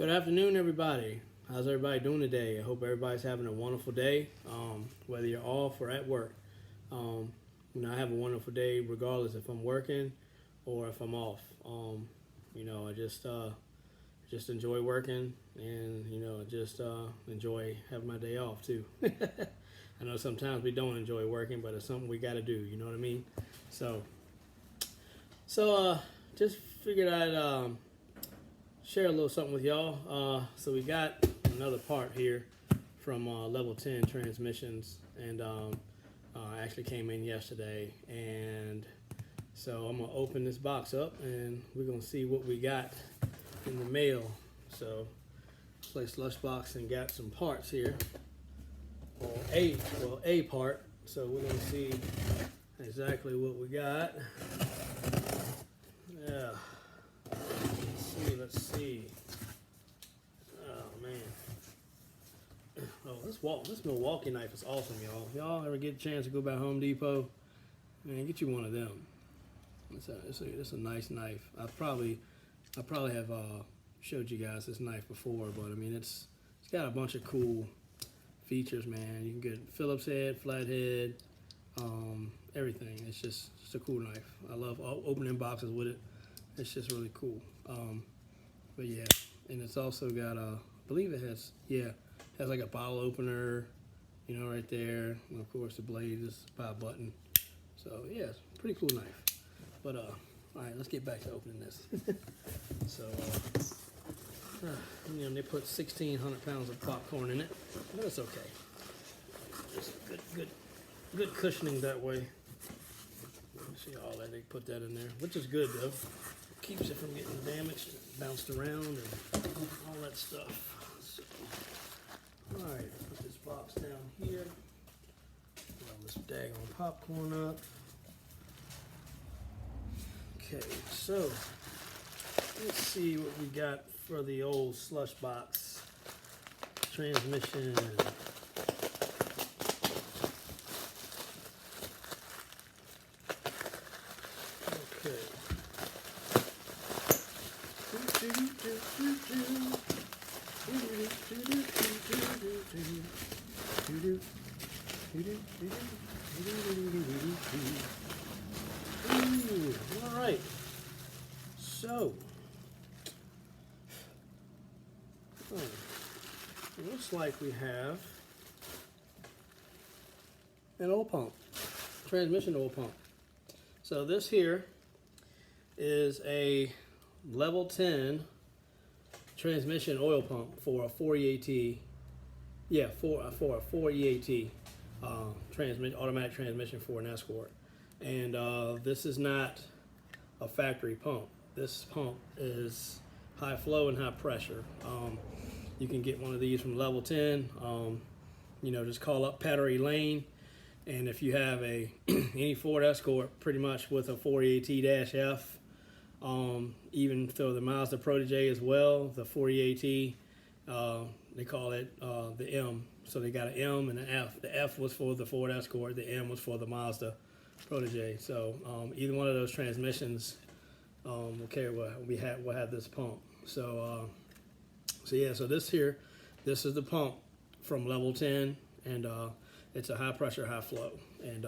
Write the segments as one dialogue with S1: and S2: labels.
S1: Good afternoon, everybody. How's everybody doing today? I hope everybody's having a wonderful day, whether you're off or at work. I have a wonderful day regardless if I'm working or if I'm off. I just enjoy working and, just enjoy having my day off too. I know sometimes we don't enjoy working, but it's something we got to do, you know what I mean? So just figured I'd share a little something with y'all. So we got another part here from Level 10 Transmissions, and actually came in yesterday, and so I'm gonna open this box up and we're gonna see what we got in the mail. So play slushbox and got some parts here, or a part. So we're gonna see exactly what we got. Yeah. Let's see. Oh man. Oh, this Milwaukee knife is awesome, y'all. Y'all ever get a chance to go by Home Depot? Man, get you one of them. It's a nice knife. I probably have showed you guys this knife before, but I mean it's got a bunch of cool features, man. You can get Phillips head, flathead, everything. It's just a cool knife. I love opening boxes with it. It's just really cool. But yeah, and it's also got I believe it has like a bottle opener, right there. And of course the blade is by a button. So yeah, it's a pretty cool knife. But all right, let's get back to opening this. So they put 1,600 pounds of popcorn in it, but it's okay. Just good cushioning that way. See all that, they put that in there, which is good though. Keeps it from getting damaged and bounced around and all that stuff. So, all right, put this box down here. Put all this daggone popcorn up. Okay, so let's see what we got for the old slush box transmission. All right, so it looks like we have an oil pump, transmission oil pump. So this here is a Level 10 transmission oil pump for a 4 EAT. Yeah, for a 4 EAT automatic transmission for an Escort. And this is not a factory pump. This pump is high flow and high pressure. You can get one of these from Level 10. Just call up Pattery Lane, and if you have any Ford Escort, pretty much with a 4 EAT-F, even though the Mazda Protege as well, the 4 EAT, they call it the M. So they got an M and an F. The F was for the Ford Escort. The M was for the Mazda Protege. So either one of those transmissions will carry we'll have this pump. So so this is the pump from Level 10, and it's a high pressure, high flow, and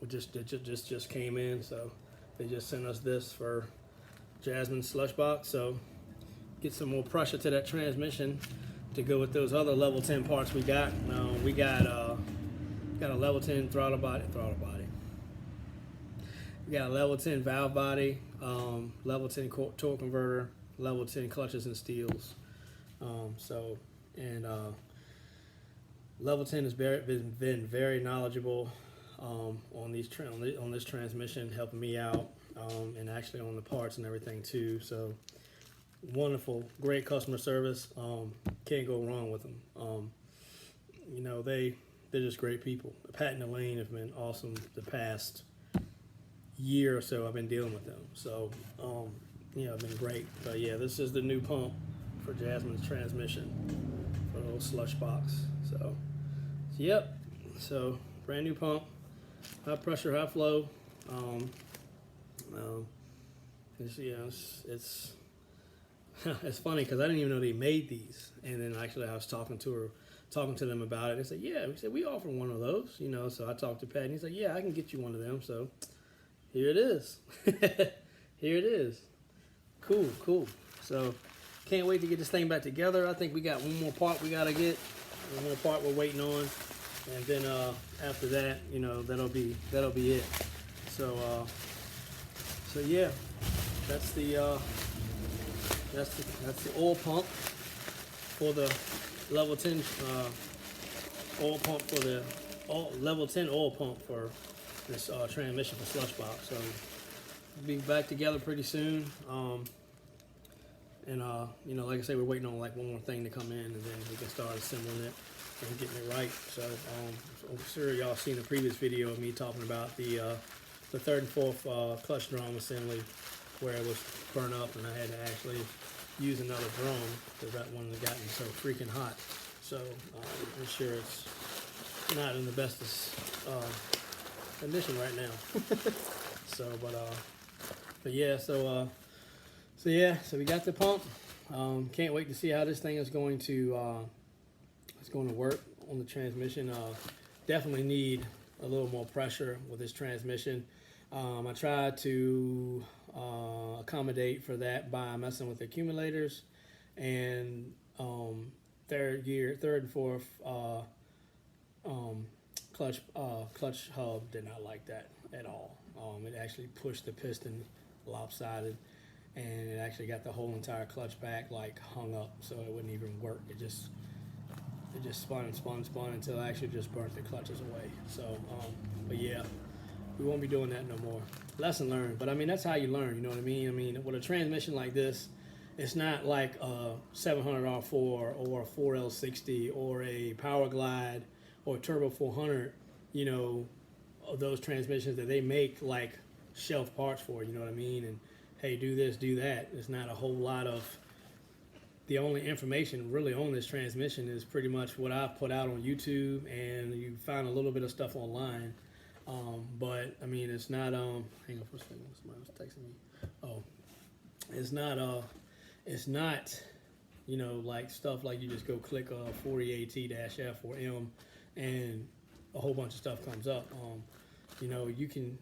S1: it just came in. So they just sent us this for Jasmine's slush box. So get some more pressure to that transmission to go with those other Level 10 parts we got. We got a Level 10 throttle body. We got a Level 10 valve body, Level 10 torque converter, Level 10 clutches and steels. Level 10 has been very knowledgeable on this transmission, helping me out, and actually on the parts and everything too. So wonderful, great customer service. Can't go wrong with them. They're just great people. Pat and Elaine have been awesome the past year or so I've been dealing with them. So it's been great. But yeah, this is the new pump for Jasmine's transmission for a little slush box. So yep, so brand new pump, high pressure, high flow. It's it's funny because I didn't even know they made these. And then actually I was talking to them about it. They said, yeah, we said, we offer one of those, you know. So I talked to Pat and he said, yeah, I can get you one of them. So here it is. Here it is. Cool, cool. So can't wait to get this thing back together. I think we got one more part we got to get. One more part we're waiting on. And then after that, you know, that'll be it. So yeah, that's the oil pump for the level 10 oil pump for the level 10 oil pump for this transmission for slushbox. So we'll be back together pretty soon. And you know, like I say, we're waiting on like one more thing to come in, and then we can start assembling it and getting it right. So I'm sure y'all seen the previous video of me talking about the third and fourth clutch drum assembly where it was burnt up, and I had to actually use another drum because that one had gotten so freaking hot. So I'm sure it's not in the bestest condition right now. So, but yeah, so we got the pump. Can't wait to see how this thing is going to work on the transmission. Definitely need a little more pressure with this transmission. I tried to accommodate for that by messing with the accumulators, and third and fourth clutch hub did not like that at all. It actually pushed the piston lopsided, and it actually got the whole entire clutch back like hung up, so it wouldn't even work. It just spun and spun and spun until it actually just burnt the clutches away. So, but yeah, we won't be doing that no more. Lesson learned. But I mean, that's how you learn, you know what I mean? I mean, with a transmission like this, it's not like a 700 R4 or a 4L60 or a Power Glide or a Turbo 400, you know, those transmissions that they make like shelf parts for, you know what I mean? And hey, do this, do that. There's not a whole lot of, the only information really on this transmission is pretty much what I've put out on YouTube, and you find a little bit of stuff online. But I mean, it's not, hang on for a second, somebody was texting me. Oh, it's not, you know, like stuff like you just go click 40AT-F or M and a whole bunch of stuff comes up. You know, you can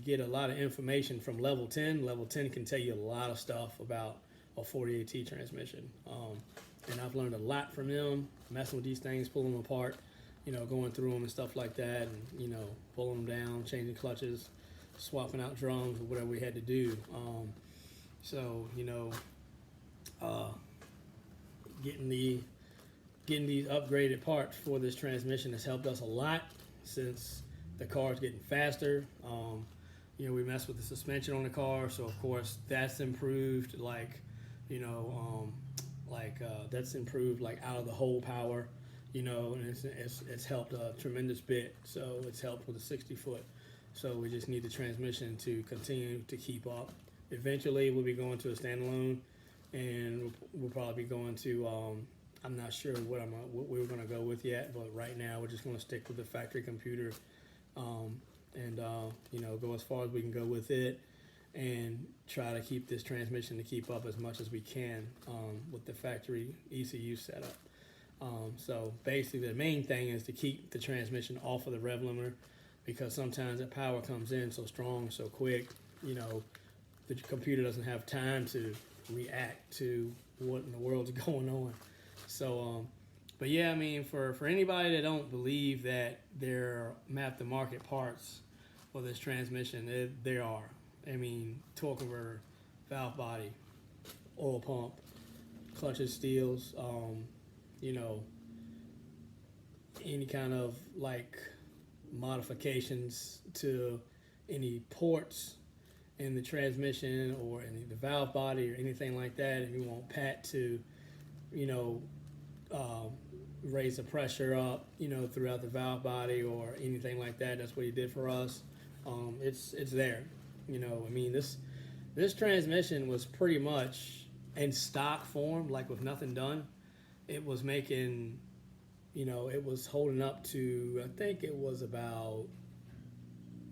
S1: get a lot of information from level 10. Level 10 can tell you a lot of stuff about a 40AT transmission. And I've learned a lot from them, messing with these things, pulling them apart, you know, going through them and stuff like that, and, you know, pulling them down, changing clutches, swapping out drums, or whatever we had to do. So, you know, getting these upgraded parts for this transmission has helped us a lot since the car's getting faster. You know, we messed with the suspension on the car, so of course that's improved, like, you know, that's improved like out of the hole power, you know, and it's helped a tremendous bit. So it's helped with a 60-foot. So we just need the transmission to continue to keep up. Eventually we'll be going to a standalone, and we'll probably be going to, I'm not sure what we're gonna go with yet, but right now we're just gonna stick with the factory computer, and you know, go as far as we can go with it, and try to keep this transmission to keep up as much as we can with the factory ECU setup. So basically the main thing is to keep the transmission off of the rev limiter, because sometimes that power comes in so strong, so quick, you know, the computer doesn't have time to react to what in the world's going on. So, but yeah, I mean, for anybody that don't believe that there are map-to-market parts for this transmission, there are. I mean, torque converter, valve body, oil pump, clutches, steels, you know, any kind of like modifications to any ports in the transmission or in the valve body or anything like that. If you want Pat to, you know, raise the pressure up, you know, throughout the valve body or anything like that, that's what he did for us. It's there. You know, I mean, this transmission was pretty much in stock form, like with nothing done. It was making, you know, it was holding up to, I think it was about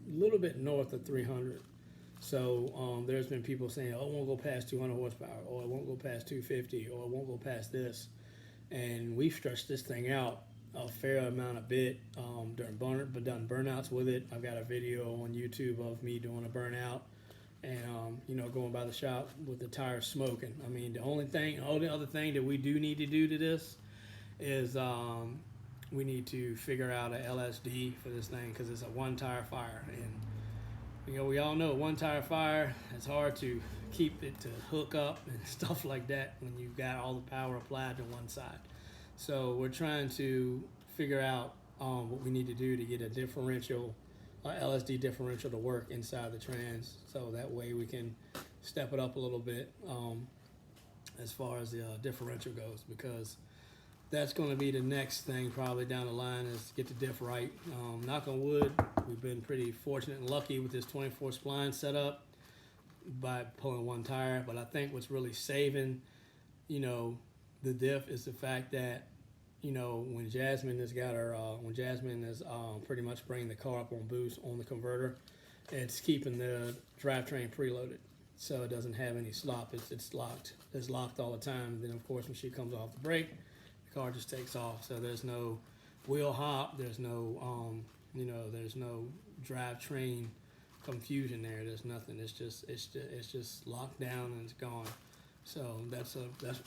S1: a little bit north of 300. So there's been people saying, oh, it won't go past 200 horsepower, or it won't go past 250, or it won't go past this. And we've stretched this thing out a fair amount of bit done burnouts with it. I've got a video on YouTube of me doing a burnout and going by the shop with the tires smoking. I mean, the only other thing that we do need to do to this is we need to figure out a LSD for this thing, because it's a one tire fire, and we all know one tire fire, it's hard to keep it to hook up and stuff like that when you've got all the power applied to one side. So we're trying to figure out what we need to do to get a differential, LSD differential to work inside the trans, so that way we can step it up a little bit as far as the differential goes, because that's going to be the next thing probably down the line, is to get the diff right. Knock on wood, we've been pretty fortunate and lucky with this 24 spline setup by pulling one tire, but I think what's really saving the diff is the fact that when Jasmine has got her when Jasmine is pretty much bringing the car up on boost on the converter, it's keeping the drivetrain preloaded, so it doesn't have any slop. It's locked all the time. Then of course when she comes off the brake, the car just takes off. So there's no wheel hop, there's no there's no drivetrain confusion there. There's nothing. It's just locked down and it's gone. So that's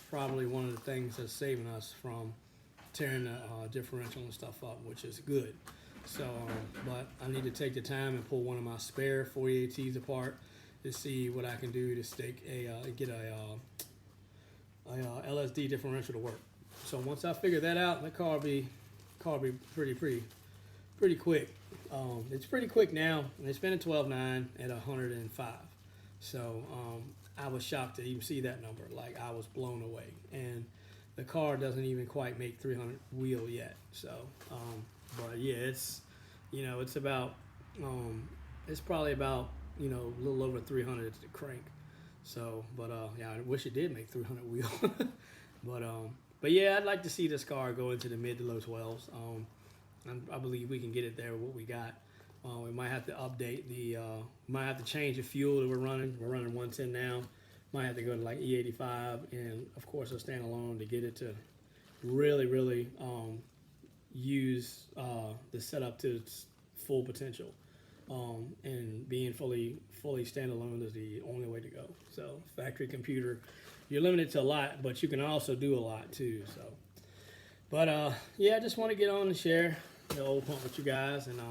S1: probably one of the things that's saving us from tearing the differential and stuff up, which is good. So, but I need to take the time and pull one of my spare 48Ts apart to see what I can do to get a LSD differential to work. So once I figure that out, the car will be pretty quick. It's pretty quick now. It's been at 12.9 at 105. So I was shocked to even see that number. Like, I was blown away. And the car doesn't even quite make 300 wheel yet. So, but yeah, it's about, it's probably about, a little over 300 to crank. So, but yeah, I wish it did make 300 wheel. But yeah, I'd like to see this car go into the mid to low 12s. I believe we can get it there with what we got. We might have to update might have to change the fuel that we're running. We're running 110 now. Might have to go to like E85 and of course a standalone to get it to really use the setup to its full potential. And being fully standalone is the only way to go. So factory computer, you're limited to a lot, but you can also do a lot too. So, but yeah, I just want to get on and share the old pump with you guys and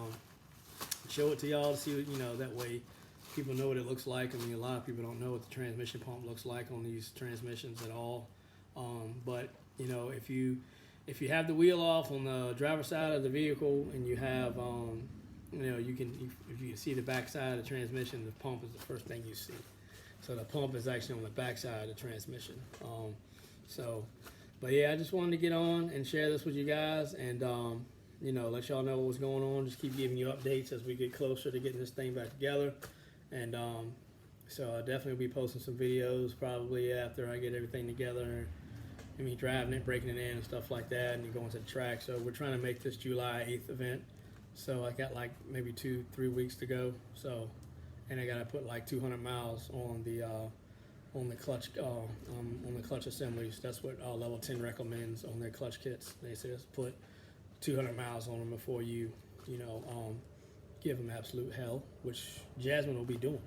S1: show it to y'all to see what, that way people know what it looks like. I mean, a lot of people don't know what the transmission pump looks like on these transmissions at all. But if you have the wheel off on the driver's side of the vehicle and you have if you see the back side of the transmission, the pump is the first thing you see. So the pump is actually on the back side of the transmission. But yeah, I just wanted to get on and share this with you guys and let y'all know what's going on. Just keep giving you updates as we get closer to getting this thing back together. And so I'll definitely be posting some videos probably after I get everything together. Me driving it, breaking it in and stuff like that, and going to the track. So we're trying to make this July 8th event. So I got like maybe 2-3 weeks to go. So, and I got to put like 200 miles on the clutch assemblies. That's what Level 10 recommends on their clutch kits. They say put 200 miles on them before you give them absolute hell, which Jasmine will be doing.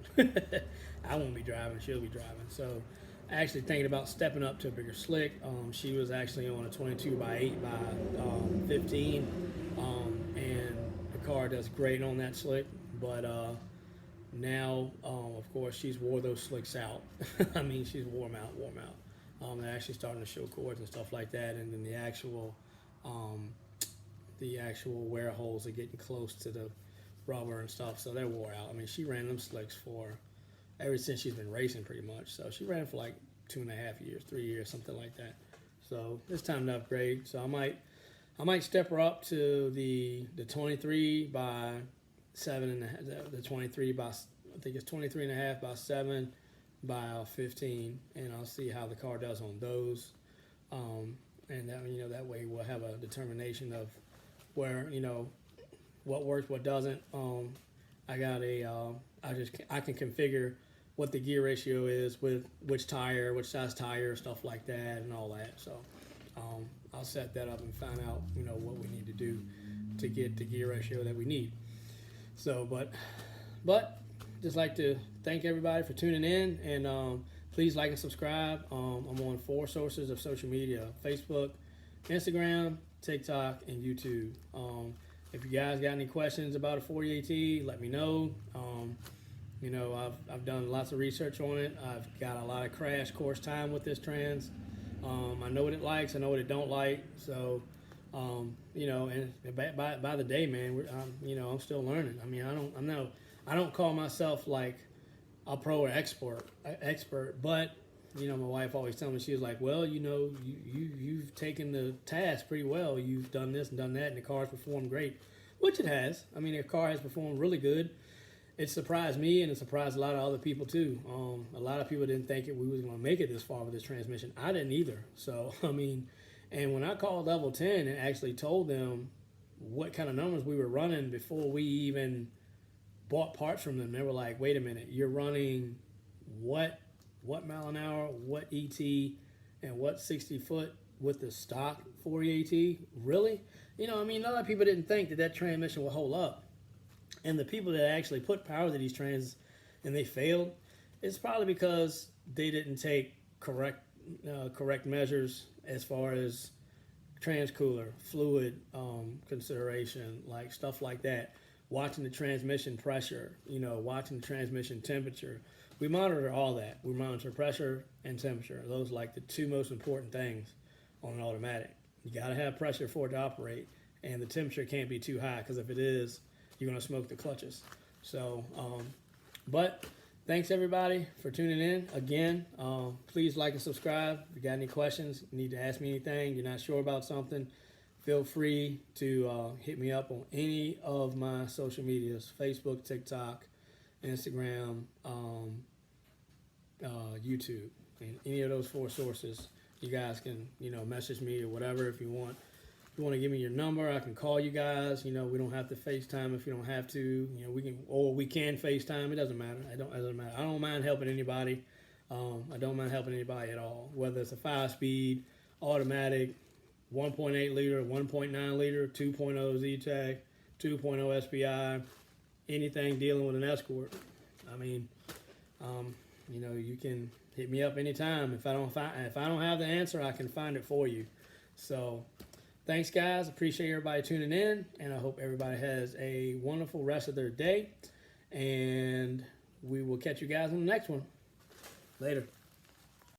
S1: I won't be driving, she'll be driving. So actually thinking about stepping up to a bigger slick. She was actually on a 22x8 by 15, and the car does great on that slick, but now of course she's wore those slicks out. I mean, she's wore them out. They're actually starting to show cords and stuff like that, and then the actual wear holes are getting close to the rubber and stuff, so they're wore out. I mean, she ran them slicks for ever since she's been racing pretty much. So she ran for like 2.5 years, 3 years, something like that. So it's time to upgrade. So I might step her up to the 23 by 7.5, the 23 by, I think it's 23.5 by 7 by 15, and I'll see how the car does on those. And that that way we'll have a determination of where what works, what doesn't. I got a I can configure what the gear ratio is with which tire, which size tire, stuff like that, and all that. So I'll set that up and find out, you know, what we need to do to get the gear ratio that we need. So, but just like to thank everybody for tuning in, and please like and subscribe. I'm on 4 sources of social media: Facebook, Instagram, TikTok, and YouTube. If you guys got any questions about a 40AT, let me know. You know, I've done lots of research on it. I've got a lot of crash course time with this trans. I know what it likes. I know what it don't like. So, you know, and by the day, man, you know, I'm still learning. I mean, I don't call myself like a pro or expert, but you know, my wife always tells me, she was like, well, you know, you've taken the task pretty well. You've done this and done that, and the car's performed great, which it has. I mean, the car has performed really good. It surprised me, and it surprised a lot of other people too. A lot of people didn't think we was going to make it this far with this transmission. I didn't either. So, I mean, and when I called Level 10 and actually told them what kind of numbers we were running before we even bought parts from them, they were like, wait a minute, you're running what mile an hour, what ET, and what 60 foot with the stock 40 AT? Really? You know, I mean, a lot of people didn't think that transmission would hold up. And the people that actually put power to these trans and they failed, it's probably because they didn't take correct measures as far as transcooler, fluid consideration, like stuff like that. Watching the transmission pressure, you know, watching the transmission temperature. We monitor all that. We monitor pressure and temperature. Those are like the 2 most important things on an automatic. You got to have pressure for it to operate, and the temperature can't be too high, because if it is, you're going to smoke the clutches. So, but thanks everybody for tuning in. Again, please like and subscribe. If you got any questions, need to ask me anything, you're not sure about something, feel free to hit me up on any of my social medias: Facebook, TikTok, Instagram, YouTube. And any of those 4 sources, you guys can, you know, message me or whatever if you want. If you want to give me your number, I can call you guys. You know, we don't have to FaceTime if you don't have to. You know, we can FaceTime. It doesn't matter. It doesn't matter. I don't mind helping anybody. I don't mind helping anybody at all. Whether it's a 5-speed, automatic, 1.8 liter, 1.9 liter, 2.0 Z-Tech, 2.0 SPI, anything dealing with an Escort. I mean, you know, you can hit me up anytime. If I don't have the answer, I can find it for you. So, thanks, guys. Appreciate everybody tuning in, and I hope everybody has a wonderful rest of their day. And we will catch you guys on the next one. Later.